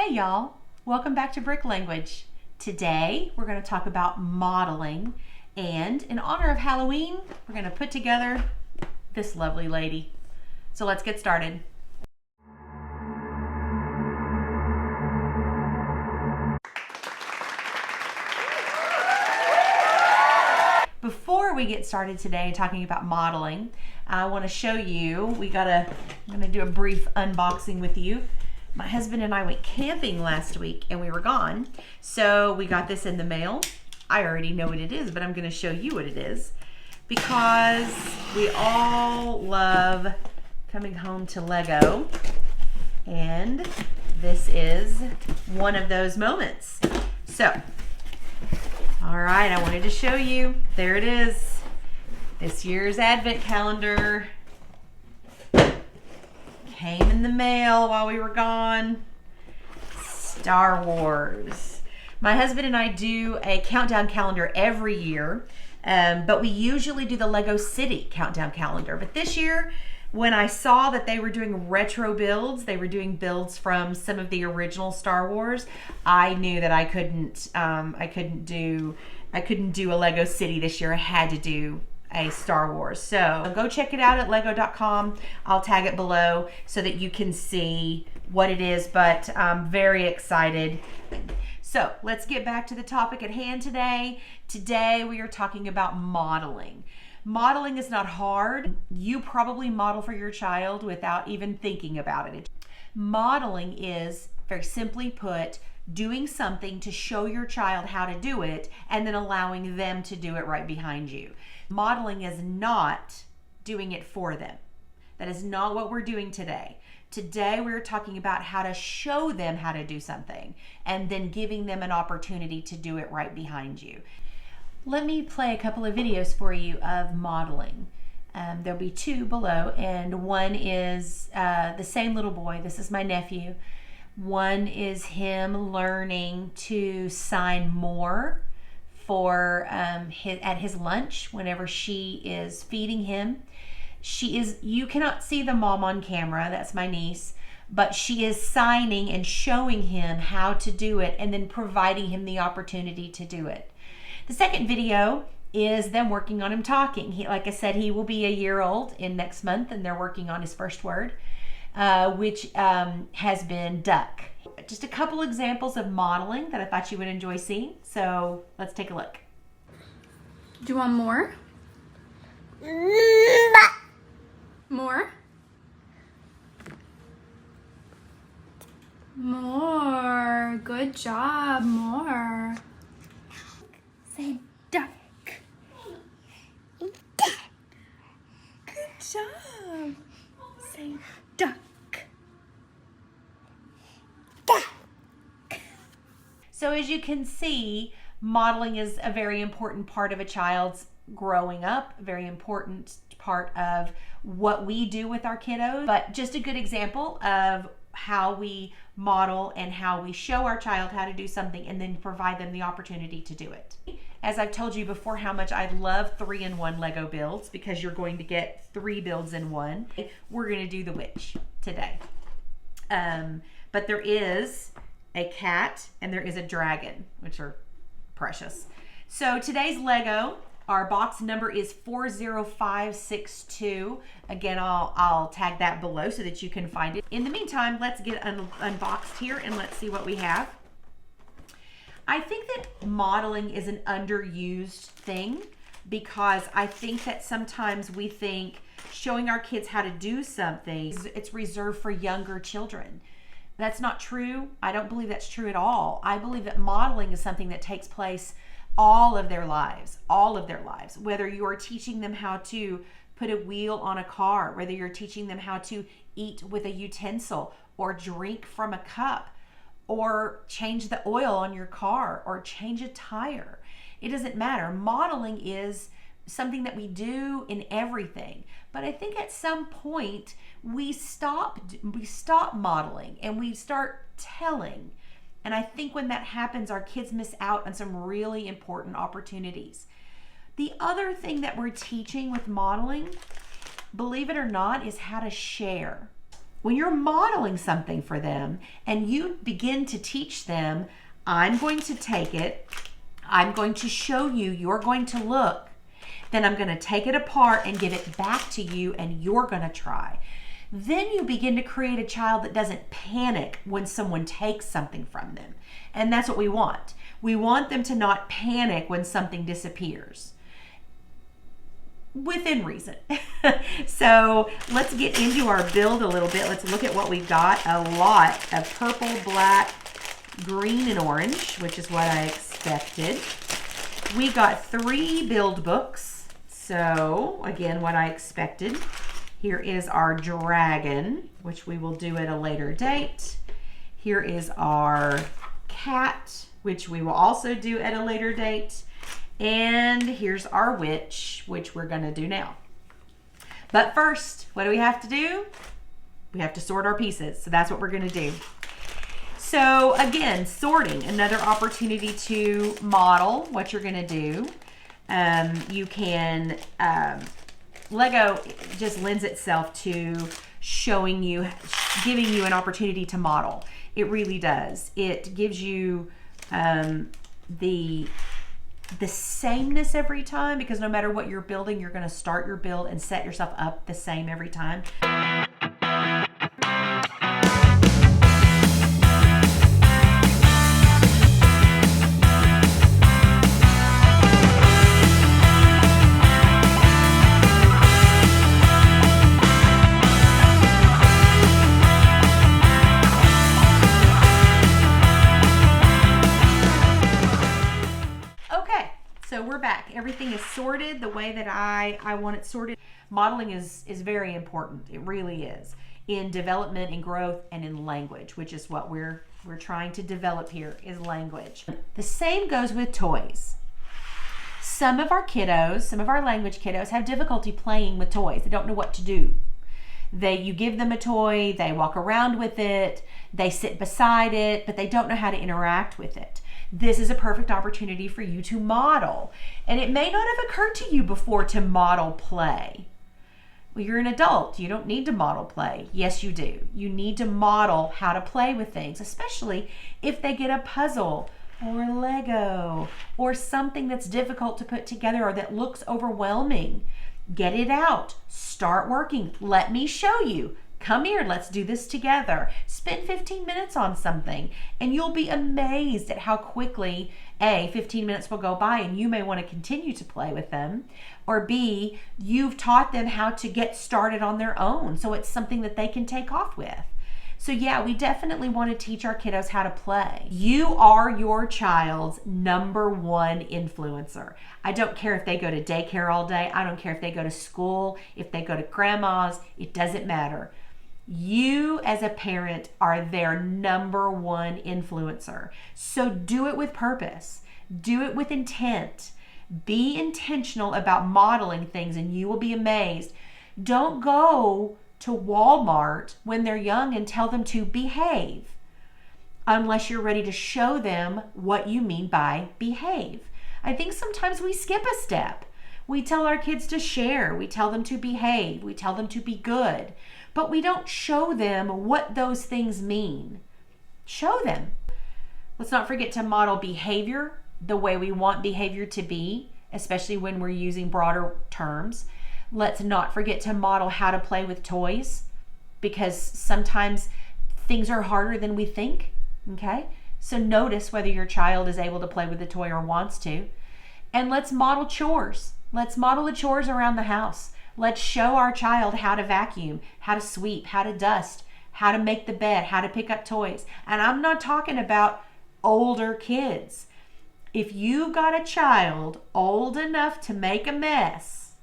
Hey y'all, welcome back to Brick Language. Today we're going to talk about modeling, and in honor of Halloween we're going to put together this lovely lady. So let's get started. Before we get started today talking about modeling, I want to show you, I'm going to do a brief unboxing with you. My husband and I went camping last week and we were gone. So we got this in the mail. I already know what it is, but I'm going to show you what it is because we all love coming home to Lego. And this is one of those moments. So, all right, I wanted to show you. There it is. This year's advent calendar. Came in the mail while we were gone. Star Wars. My husband and I do a countdown calendar every year, but we usually do the Lego City countdown calendar. But this year, when I saw that they were doing retro builds, they were doing builds from some of the original Star Wars, I knew that I couldn't do a Lego City this year. I had to do a Star Wars. So go check it out at lego.com. I'll tag it below so that you can see what it is, but I'm very excited. So let's get back to the topic at hand today. Today we are talking about modeling. Modeling is not hard. You probably model for your child without even thinking about it. Modeling is, very simply put, doing something to show your child how to do it and then allowing them to do it right behind you. Modeling is not doing it for them. That is not what we're doing today. Today we're talking about how to show them how to do something and then giving them an opportunity to do it right behind you. Let me play a couple of videos for you of modeling. There'll be two below, and one is the same little boy. This is my nephew. One is him learning to sign more for at his lunch whenever she is feeding him. You cannot see the mom on camera, that's my niece, but she is signing and showing him how to do it and then providing him the opportunity to do it. The second video is them working on him talking. Like I said, he will be a year old in next month, and they're working on his first word, which has been duck. Just a couple examples of modeling that I thought you would enjoy seeing. So let's take a look. Do you want more? More? More. Good job. More. Say duck. Good job. Say duck. So as you can see, modeling is a very important part of a child's growing up, a very important part of what we do with our kiddos, but just a good example of how we model and how we show our child how to do something and then provide them the opportunity to do it. As I've told you before how much I love 3-in-1 Lego builds because you're going to get 3 builds in one. We're going to do the witch today. But there is a cat and there is a dragon, which are precious. So today's Lego, our box number is 40562. Again, I'll tag that below so that you can find it. In the meantime, let's get unboxed here and let's see what we have. I think that modeling is an underused thing because I think that sometimes we think showing our kids how to do something, it's reserved for younger children. That's not true. I don't believe that's true at all. I believe that modeling is something that takes place all of their lives, whether you're teaching them how to put a wheel on a car, whether you're teaching them how to eat with a utensil or drink from a cup or change the oil on your car or change a tire. It doesn't matter. Modeling is something that we do in everything. But I think at some point we stop modeling and we start telling. And I think when that happens, our kids miss out on some really important opportunities. The other thing that we're teaching with modeling, believe it or not, is how to share. when you're modeling something for them and you begin to teach them, I'm going to take it, I'm going to show you, you're going to look, then I'm going to take it apart and give it back to you and you're going to try. Then you begin to create a child that doesn't panic when someone takes something from them. And that's what we want. We want them to not panic when something disappears. Within reason. So let's get into our build a little bit. Let's look at what we've got. A lot of purple, black, green, and orange, which is what I expected. We got 3 build books. So again, what I expected. Here is our dragon, which we will do at a later date. Here is our cat, which we will also do at a later date. And here's our witch, which we're gonna do now. But first, what do we have to do? We have to sort our pieces. So that's what we're gonna do. So again, sorting, another opportunity to model what you're gonna do. You can, Lego just lends itself to showing you, giving you an opportunity to model. It really does. It gives you the sameness every time, because no matter what you're building, you're going to start your build and set yourself up the same every time. So we're back. Everything is sorted the way that I want it sorted. Modeling is very important. It really is. In development and growth and in language, which is what we're trying to develop here, is language. The same goes with toys. Some of our kiddos, some of our language kiddos have difficulty playing with toys. They don't know what to do. You give them a toy, they walk around with it, they sit beside it, but they don't know how to interact with it. This is a perfect opportunity for you to model. And it may not have occurred to you before to model play. Well, you're an adult. You don't need to model play. Yes, you do. You need to model how to play with things, especially if they get a puzzle or Lego or something that's difficult to put together or that looks overwhelming. Get it out. Start working. Let me show you. Come here, let's do this together. Spend 15 minutes on something and you'll be amazed at how quickly, A, 15 minutes will go by and you may want to continue to play with them, or B, you've taught them how to get started on their own, so it's something that they can take off with. So yeah, we definitely want to teach our kiddos how to play. You are your child's #1 influencer. I don't care if they go to daycare all day. I don't care if they go to school, if they go to grandma's, it doesn't matter. You as a parent are their #1 influencer. So do it with purpose. Do it with intent. Be intentional about modeling things and you will be amazed. Don't go to Walmart when they're young and tell them to behave unless you're ready to show them what you mean by behave. I think sometimes we skip a step. We tell our kids to share. We tell them to behave. We tell them to be good. But we don't show them what those things mean. Show them. Let's not forget to model behavior the way we want behavior to be, especially when we're using broader terms. Let's not forget to model how to play with toys, because sometimes things are harder than we think, okay? So notice whether your child is able to play with the toy or wants to. And let's model chores. Let's model the chores around the house. Let's show our child how to vacuum, how to sweep, how to dust, how to make the bed, how to pick up toys. And I'm not talking about older kids. If you've got a child old enough to make a mess,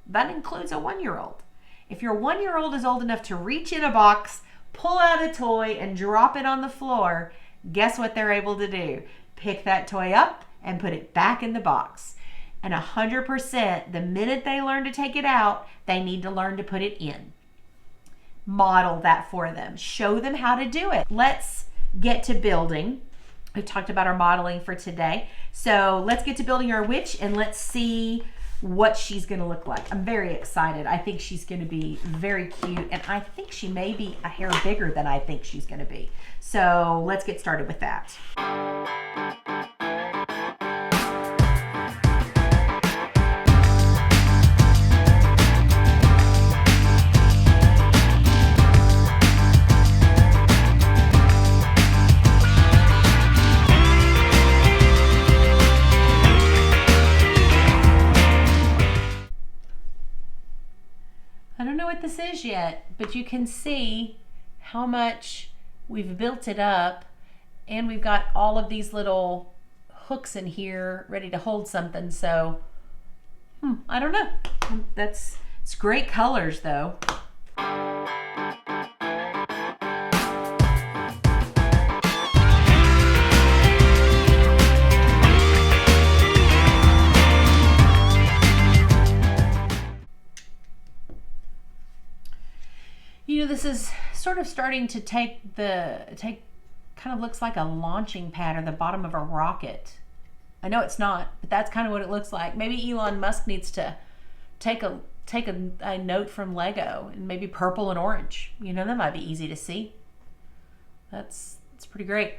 that includes a 1-year-old. If your 1-year-old is old enough to reach in a box, pull out a toy, and drop it on the floor, guess what they're able to do? Pick that toy up and put it back in the box. And 100%, the minute they learn to take it out, they need to learn to put it in. Model that for them. Show them how to do it. Let's get to building. We've talked about our modeling for today. So let's get to building our witch and let's see what she's going to look like. I'm very excited. I think she's going to be very cute, and I think she may be a hair bigger than I think she's going to be. So let's get started with that. I don't know what this is yet, but you can see how much we've built it up, and we've got all of these little hooks in here ready to hold something. So I don't know. It's great colors though. You know, this is sort of starting to take kind of looks like a launching pad or the bottom of a rocket. I know it's not, but that's kind of what it looks like. Maybe Elon Musk needs to take a note from Lego, and maybe purple and orange. You know, that might be easy to see. It's pretty great.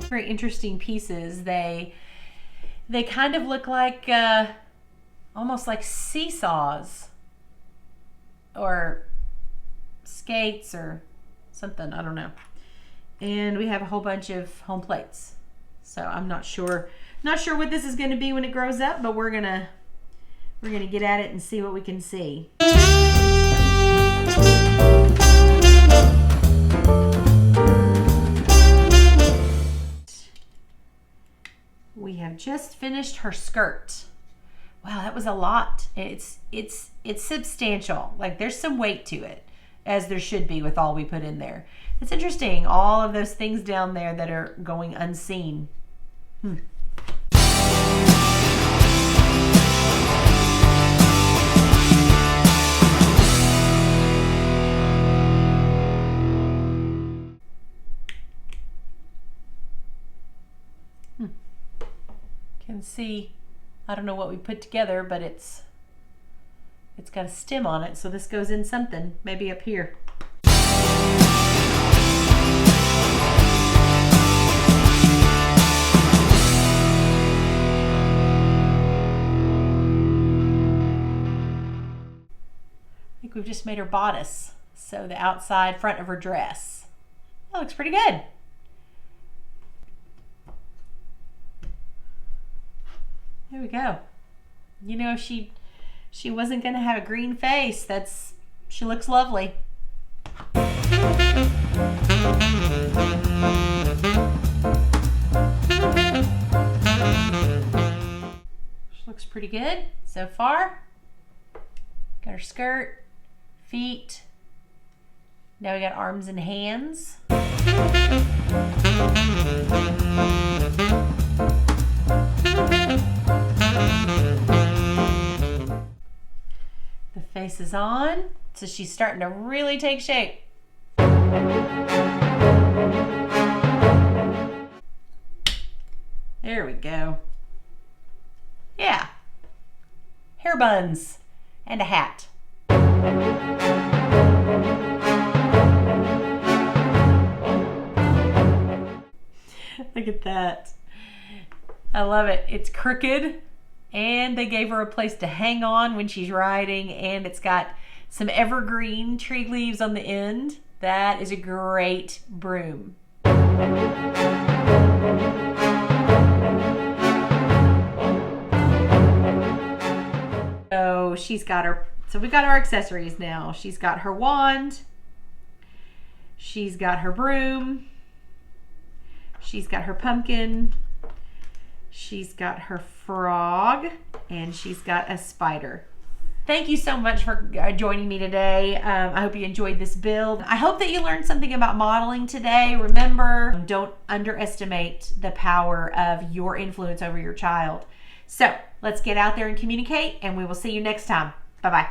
Very interesting pieces. They kind of look like almost like seesaws or skates or something. I don't know. And we have a whole bunch of home plates. So I'm not sure what this is going to be when it grows up, but we're gonna get at it and see what we can see. We have just finished her skirt. Wow, that was a lot. It's substantial. Like, there's some weight to it, as there should be with all we put in there. It's interesting, all of those things down there that are going unseen. Can see, I don't know what we put together, but it's got a stem on it, so this goes in something, maybe up here. I think we've just made her bodice, so the outside front of her dress. That looks pretty good. There we go. You know, she wasn't gonna have a green face. She looks lovely. She looks pretty good so far. Got her skirt, feet. Now we got arms and hands. The face is on, so she's starting to really take shape. There we go. Yeah. Hair buns and a hat. Look at that. I love it. It's crooked, and they gave her a place to hang on when she's riding, and it's got some evergreen tree leaves on the end. That is a great broom. So we've got our accessories now. She's got her wand. She's got her broom. She's got her pumpkin. She's got her frog, and she's got a spider. Thank you so much for joining me today. I hope you enjoyed this build. I hope that you learned something about modeling today. Remember, don't underestimate the power of your influence over your child. So let's get out there and communicate, and we will see you next time. Bye-bye.